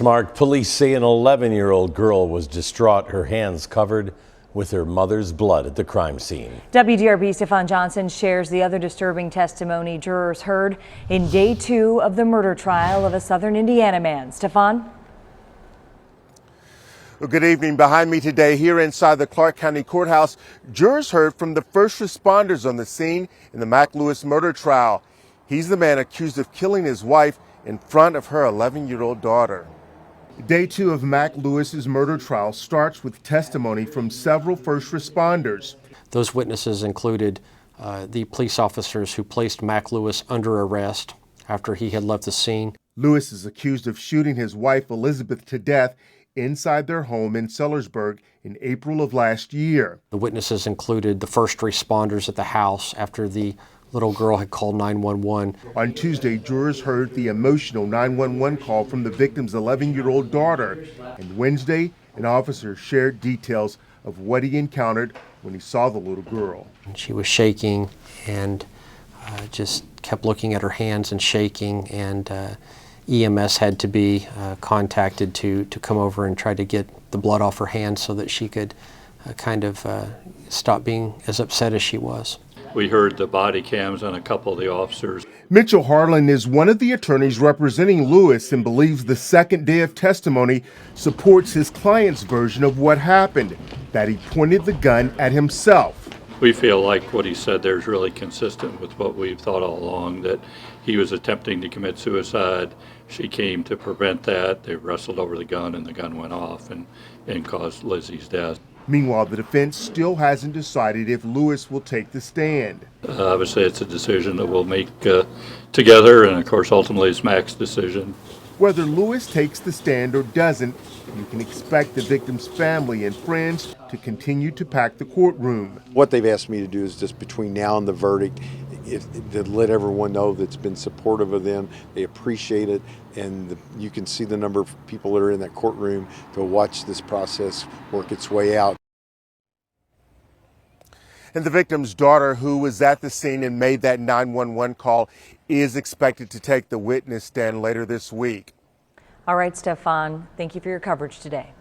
Mark, police say an 11-year-old girl was distraught, her hands covered with her mother's blood at the crime scene. WDRB Stefan Johnson shares the other disturbing testimony jurors heard in day 2 of the murder trial of a southern Indiana man. Stefan? Well, good evening. Behind me today, here inside the Clark County Courthouse, jurors heard from the first responders on the scene in the Mac Lewis murder trial. He's the man accused of killing his wife in front of her 11-year-old daughter. Day 2 of Mac Lewis's murder trial starts with testimony from several first responders. Those witnesses included the police officers who placed Mac Lewis under arrest after he had left the scene. Lewis is accused of shooting his wife Elizabeth to death inside their home in Sellersburg in April of last year. The witnesses included the first responders at the house after the little girl had called 911. On Tuesday, jurors heard the emotional 911 call from the victim's 11-year-old daughter. And Wednesday, an officer shared details of what he encountered when he saw the little girl. She was shaking and just kept looking at her hands and shaking, and EMS had to be contacted to come over and try to get the blood off her hands so that she could stop being as upset as she was. We heard the body cams on a couple of the officers. Mitchell Harlan is one of the attorneys representing Lewis and believes the second day of testimony supports his client's version of what happened, that he pointed the gun at himself. We feel like what he said there is really consistent with what we've thought all along, that he was attempting to commit suicide. She came to prevent that. They wrestled over the gun and the gun went off and caused Lizzie's death. Meanwhile, the defense still hasn't decided if Lewis will take the stand. Obviously, it's a decision that we'll make together, and of course, ultimately, it's Mac's decision. Whether Lewis takes the stand or doesn't, you can expect the victim's family and friends to continue to pack the courtroom. What they've asked me to do is just between now and the verdict, to let everyone know that's been supportive of them. They appreciate it, and you can see the number of people that are in that courtroom to watch this process work its way out. And the victim's daughter, who was at the scene and made that 911 call, is expected to take the witness stand later this week. All right, Stefan, thank you for your coverage today.